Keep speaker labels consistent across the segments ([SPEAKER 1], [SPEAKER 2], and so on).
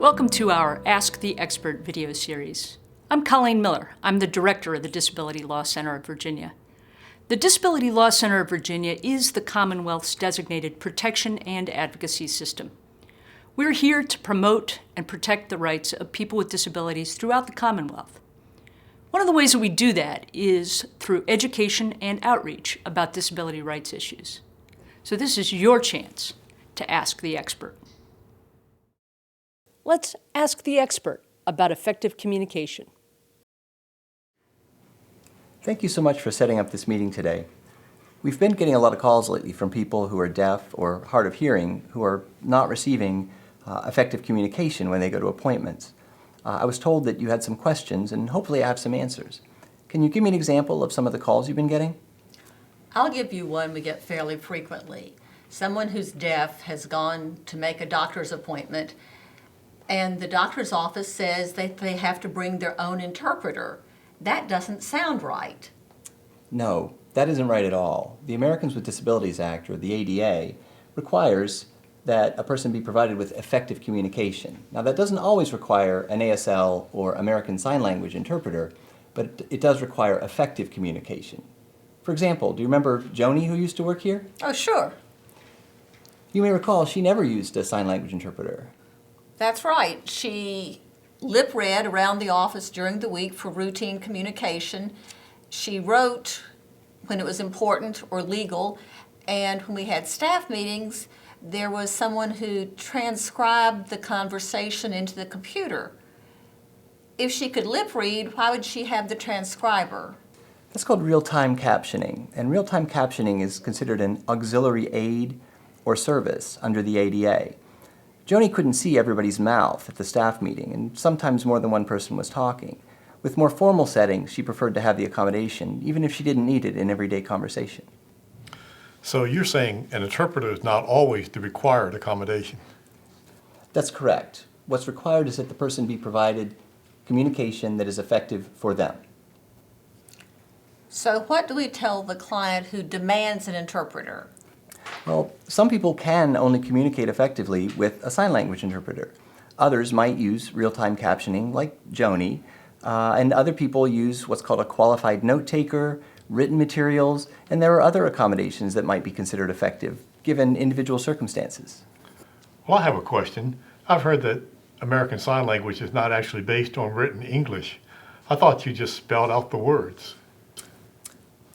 [SPEAKER 1] Welcome to our Ask the Expert video series. I'm Colleen Miller. I'm the director of the Disability Law Center of Virginia. The Disability Law Center of Virginia is the Commonwealth's designated protection and advocacy system. We're here to promote and protect the rights of people with disabilities throughout the Commonwealth. One of the ways that we do that is through education and outreach about disability rights issues. So this is your chance to ask the expert. Let's ask the expert about effective communication.
[SPEAKER 2] Thank you so much for setting up this meeting today. We've been getting a lot of calls lately from people who are deaf or hard of hearing who are not receiving effective communication when they go to appointments. I was told that you had some questions and hopefully I have some answers. Can you give me an example of some of the calls you've been getting?
[SPEAKER 3] I'll give you one we get fairly frequently. Someone who's deaf has gone to make a doctor's appointment and the doctor's office says that they have to bring their own interpreter. That doesn't sound right.
[SPEAKER 2] No, that isn't right at all. The Americans with Disabilities Act, or the ADA, requires that a person be provided with effective communication. Now, that doesn't always require an ASL or American Sign Language interpreter, but it does require effective communication. For example, do you remember Joni, who used to work here?
[SPEAKER 3] Oh, sure.
[SPEAKER 2] You may recall she never used a sign language interpreter.
[SPEAKER 3] That's right. She lip read around the office during the week for routine communication. She wrote when it was important or legal, and when we had staff meetings, there was someone who transcribed the conversation into the computer. If she could lip read, why would she have the transcriber?
[SPEAKER 2] That's called real-time captioning, and real-time captioning is considered an auxiliary aid or service under the ADA. Joni couldn't see everybody's mouth at the staff meeting, and sometimes more than one person was talking. With more formal settings, she preferred to have the accommodation, even if she didn't need it in everyday conversation.
[SPEAKER 4] So you're saying an interpreter is not always the required accommodation?
[SPEAKER 2] That's correct. What's required is that the person be provided communication that is effective for them.
[SPEAKER 3] So what do we tell the client who demands an interpreter?
[SPEAKER 2] Well, some people can only communicate effectively with a sign language interpreter. Others might use real-time captioning, like Joni, and other people use what's called a qualified note taker, written materials, and there are other accommodations that might be considered effective, given individual circumstances.
[SPEAKER 4] Well, I have a question. I've heard that American Sign Language is not actually based on written English. I thought you just spelled out the words.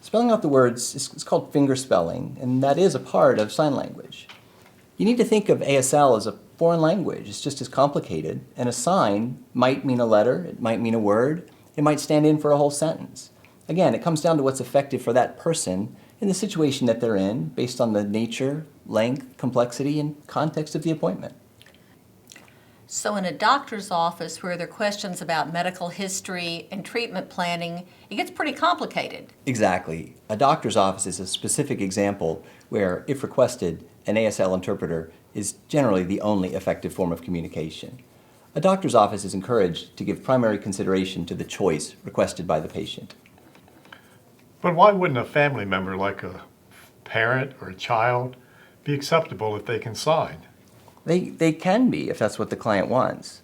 [SPEAKER 2] Spelling out the words is called fingerspelling, and that is a part of sign language. You need to think of ASL as a foreign language. It's just as complicated, and a sign might mean a letter, it might mean a word, it might stand in for a whole sentence. Again, it comes down to what's effective for that person in the situation that they're in, based on the nature, length, complexity, and context of the appointment.
[SPEAKER 3] So in a doctor's office where there are questions about medical history and treatment planning, it gets pretty complicated.
[SPEAKER 2] Exactly. A doctor's office is a specific example where, if requested, an ASL interpreter is generally the only effective form of communication. A doctor's office is encouraged to give primary consideration to the choice requested by the patient.
[SPEAKER 4] But why wouldn't a family member, like a parent or a child, be acceptable if they can sign?
[SPEAKER 2] They can be if that's what the client wants.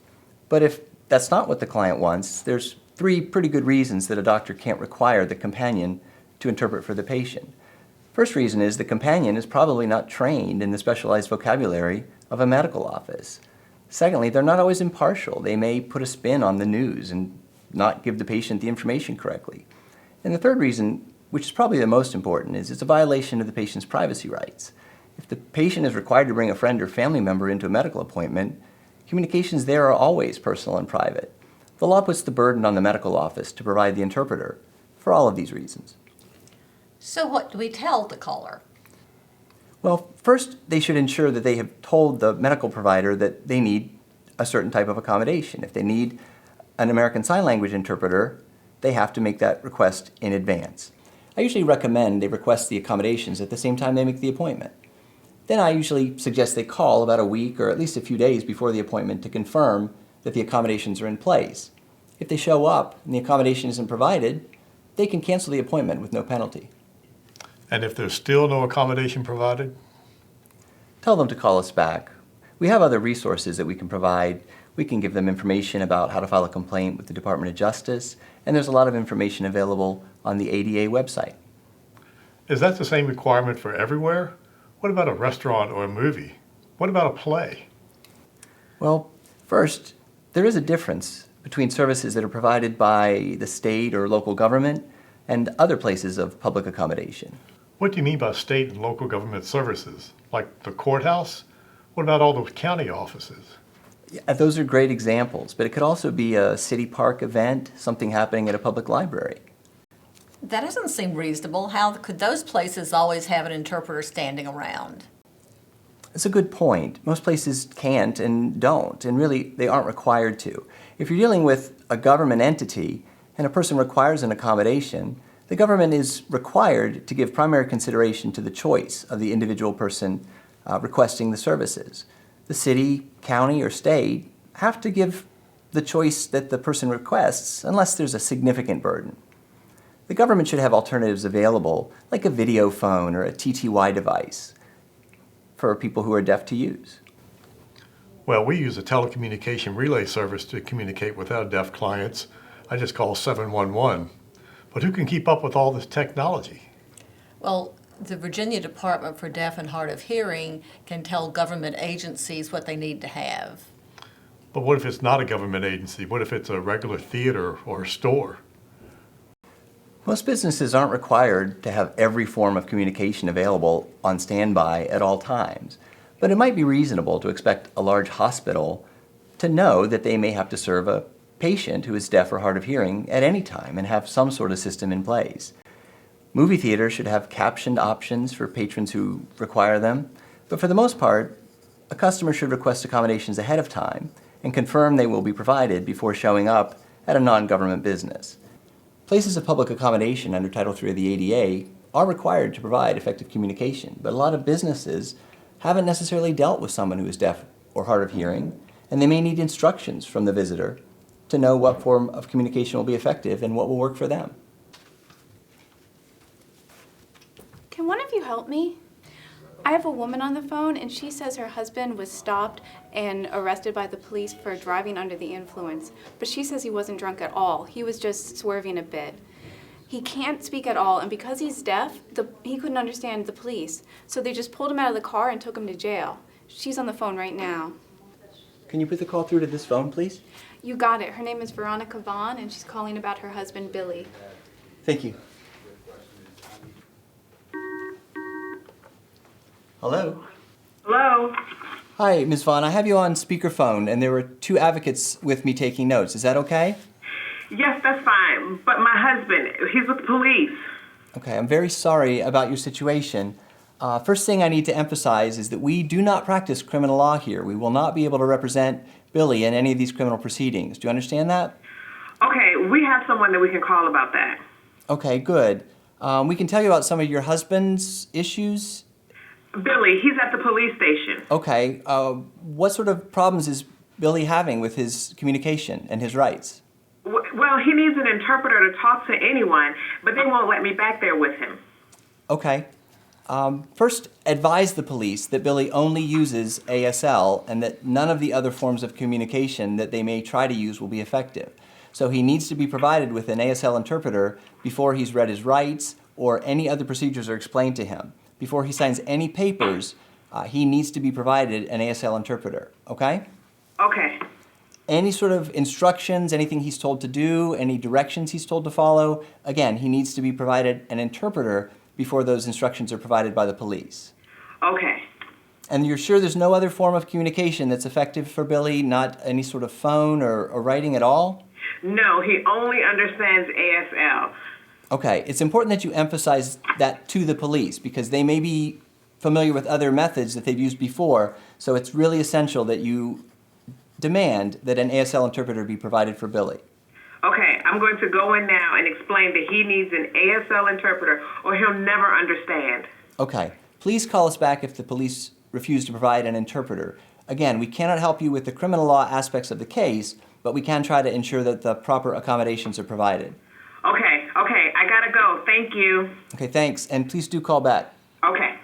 [SPEAKER 2] But if that's not what the client wants, there's three pretty good reasons that a doctor can't require the companion to interpret for the patient. First reason is the companion is probably not trained in the specialized vocabulary of a medical office. Secondly, they're not always impartial. They may put a spin on the news and not give the patient the information correctly. And the third reason, which is probably the most important, is it's a violation of the patient's privacy rights. If the patient is required to bring a friend or family member into a medical appointment, communications there are always personal and private. The law puts the burden on the medical office to provide the interpreter for all of these reasons.
[SPEAKER 3] So what do we tell the caller?
[SPEAKER 2] Well, first, they should ensure that they have told the medical provider that they need a certain type of accommodation. If they need an American Sign Language interpreter, they have to make that request in advance. I usually recommend they request the accommodations at the same time they make the appointment. Then I usually suggest they call about a week or at least a few days before the appointment to confirm that the accommodations are in place. If they show up and the accommodation isn't provided, they can cancel the appointment with no penalty.
[SPEAKER 4] And if there's still no accommodation provided?
[SPEAKER 2] Tell them to call us back. We have other resources that we can provide We can give them information about how to file a complaint with the Department of Justice, and there's a lot of information available on the ADA website.
[SPEAKER 4] Is that the same requirement for everywhere? What about a restaurant or a movie? What about a play?
[SPEAKER 2] Well, first, there is a difference between services that are provided by the state or local government and other places of public accommodation.
[SPEAKER 4] What do you mean by state and local government services? Like the courthouse? What about all those county offices?
[SPEAKER 2] Yeah, those are great examples, but it could also be a city park event, something happening at a public library.
[SPEAKER 3] That doesn't seem reasonable. How could those places always have an interpreter standing around?
[SPEAKER 2] That's a good point. Most places can't and don't, and really they aren't required to. If you're dealing with a government entity and a person requires an accommodation, the government is required to give primary consideration to the choice of the individual person requesting the services. The city, county, or state have to give the choice that the person requests unless there's a significant burden. The government should have alternatives available, like a video phone or a TTY device, for people who are deaf to use.
[SPEAKER 4] Well, we use a telecommunication relay service to communicate with our deaf clients. I just call 711. But who can keep up with all this technology?
[SPEAKER 3] Well, the Virginia Department for Deaf and Hard of Hearing can tell government agencies what they need to have.
[SPEAKER 4] But what if it's not a government agency? What if it's a regular theater or a store?
[SPEAKER 2] Most businesses aren't required to have every form of communication available on standby at all times, but it might be reasonable to expect a large hospital to know that they may have to serve a patient who is deaf or hard of hearing at any time and have some sort of system in place. Movie theaters should have captioned options for patrons who require them, but for the most part, a customer should request accommodations ahead of time and confirm they will be provided before showing up at a non-government business. Places of public accommodation under Title III of the ADA are required to provide effective communication, but a lot of businesses haven't necessarily dealt with someone who is deaf or hard of hearing, and they may need instructions from the visitor to know what form of communication will be effective and what will work for them.
[SPEAKER 5] Can one of you help me? I have a woman on the phone and she says her husband was stopped and arrested by the police for driving under the influence. But she says he wasn't drunk at all. He was just swerving a bit. He can't speak at all, and because he's deaf, he couldn't understand the police. So they just pulled him out of the car and took him to jail. She's on the phone right now.
[SPEAKER 2] Can you put the call through to this phone, please?
[SPEAKER 5] You got it. Her name is Veronica Vaughn and she's calling about her husband, Billy.
[SPEAKER 2] Thank you. Hello?
[SPEAKER 6] Hello?
[SPEAKER 2] Hi, Ms. Vaughn. I have you on speakerphone, and there were two advocates with me taking notes. Is that okay?
[SPEAKER 6] Yes, that's fine. But my husband, he's with the police.
[SPEAKER 2] Okay, I'm very sorry about your situation. First thing I need to emphasize is that we do not practice criminal law here. We will not be able to represent Billy in any of these criminal proceedings. Do you understand that?
[SPEAKER 6] Okay, we have someone that we can call about that.
[SPEAKER 2] Okay, good. We can tell you about some of your husband's issues.
[SPEAKER 6] Billy, he's at the police station.
[SPEAKER 2] Okay, what sort of problems is Billy having with his communication and his rights?
[SPEAKER 6] Well, he needs an interpreter to talk to anyone, but they won't let me back there with him.
[SPEAKER 2] Okay. First, advise the police that Billy only uses ASL and that none of the other forms of communication that they may try to use will be effective. So he needs to be provided with an ASL interpreter before he's read his rights or any other procedures are explained to him. Before he signs any papers, he needs to be provided an ASL interpreter, okay?
[SPEAKER 6] Okay.
[SPEAKER 2] Any sort of instructions, anything he's told to do, any directions he's told to follow, again, he needs to be provided an interpreter before those instructions are provided by the police.
[SPEAKER 6] Okay.
[SPEAKER 2] And you're sure there's no other form of communication that's effective for Billy, not any sort of phone or writing at all?
[SPEAKER 6] No, he only understands ASL.
[SPEAKER 2] Okay, it's important that you emphasize that to the police because they may be familiar with other methods that they've used before, so it's really essential that you demand that an ASL interpreter be provided for Billy.
[SPEAKER 6] Okay, I'm going to go in now and explain that he needs an ASL interpreter or he'll never understand.
[SPEAKER 2] Okay, please call us back if the police refuse to provide an interpreter. Again, we cannot help you with the criminal law aspects of the case, but we can try to ensure that the proper accommodations are provided.
[SPEAKER 6] Okay, I gotta go. Thank you.
[SPEAKER 2] Okay, thanks, and please do call back.
[SPEAKER 6] Okay.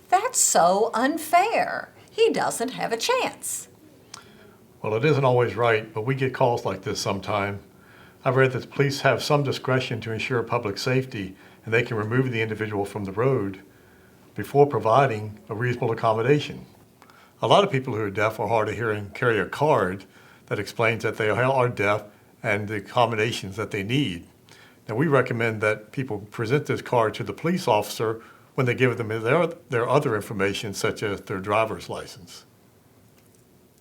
[SPEAKER 3] That's so unfair. He doesn't have a chance.
[SPEAKER 4] Well, it isn't always right, but we get calls like this sometime. I've read that the police have some discretion to ensure public safety, and they can remove the individual from the road before providing a reasonable accommodation. A lot of people who are deaf or hard of hearing carry a card that explains that they are deaf and the accommodations that they need. Now, we recommend that people present this card to the police officer when they give them their other information, such as their driver's license.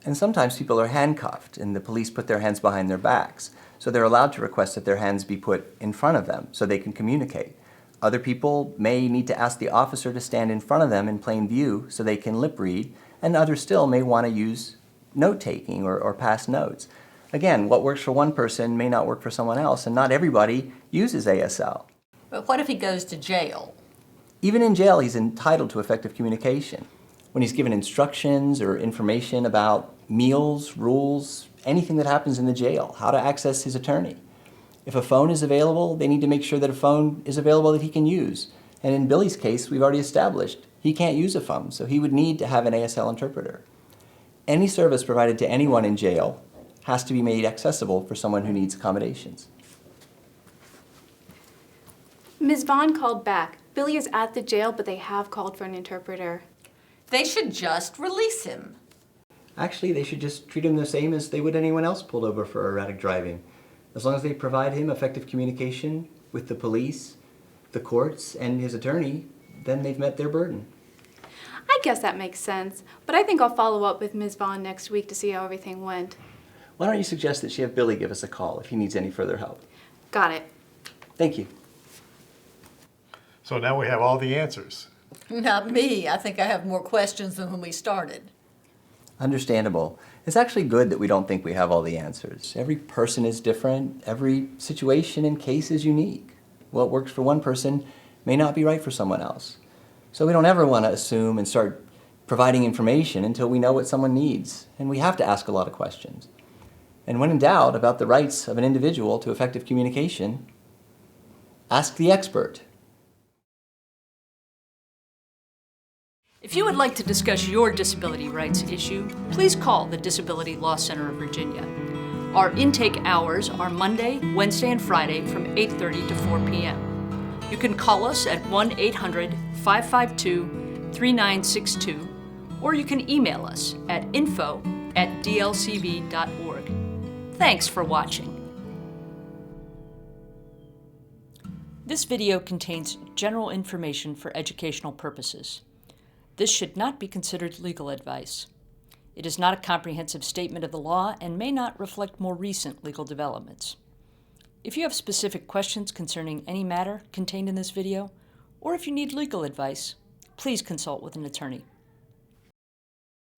[SPEAKER 2] And sometimes people are handcuffed and the police put their hands behind their backs. So they're allowed to request that their hands be put in front of them so they can communicate. Other people may need to ask the officer to stand in front of them in plain view so they can lip read, and others still may want to use note-taking or pass notes. Again, what works for one person may not work for someone else, and not everybody uses ASL.
[SPEAKER 3] But what if he goes to jail?
[SPEAKER 2] Even in jail, he's entitled to effective communication. When he's given instructions or information about meals, rules, anything that happens in the jail, how to access his attorney. If a phone is available, they need to make sure that a phone is available that he can use. And in Billy's case, we've already established he can't use a phone, so he would need to have an ASL interpreter. Any service provided to anyone in jail has to be made accessible for someone who needs accommodations.
[SPEAKER 5] Ms. Vaughn called back. Billy is at the jail, but they have called for an interpreter.
[SPEAKER 3] They should just release him.
[SPEAKER 2] Actually, they should just treat him the same as they would anyone else pulled over for erratic driving. As long as they provide him effective communication with the police, the courts, and his attorney, then they've met their burden.
[SPEAKER 5] I guess that makes sense, but I think I'll follow up with Ms. Vaughn next week to see how everything went.
[SPEAKER 2] Why don't you suggest that she have Billy give us a call if he needs any further help?
[SPEAKER 5] Got it.
[SPEAKER 2] Thank you.
[SPEAKER 4] So now we have all the answers.
[SPEAKER 3] Not me. I think I have more questions than when we started.
[SPEAKER 2] Understandable. It's actually good that we don't think we have all the answers. Every person is different. Every situation and case is unique. What works for one person may not be right for someone else. So we don't ever want to assume and start providing information until we know what someone needs. And we have to ask a lot of questions. And when in doubt about the rights of an individual to effective communication, ask the expert.
[SPEAKER 1] If you would like to discuss your disability rights issue, please call the Disability Law Center of Virginia. Our intake hours are Monday, Wednesday, and Friday from 8:30 to 4 p.m. You can call us at 1-800-552-3962, or you can email us at info@dlcv.org. Thanks for watching. This video contains general information for educational purposes. This should not be considered legal advice. It is not a comprehensive statement of the law and may not reflect more recent legal developments. If you have specific questions concerning any matter contained in this video, or if you need legal advice, please consult with an attorney.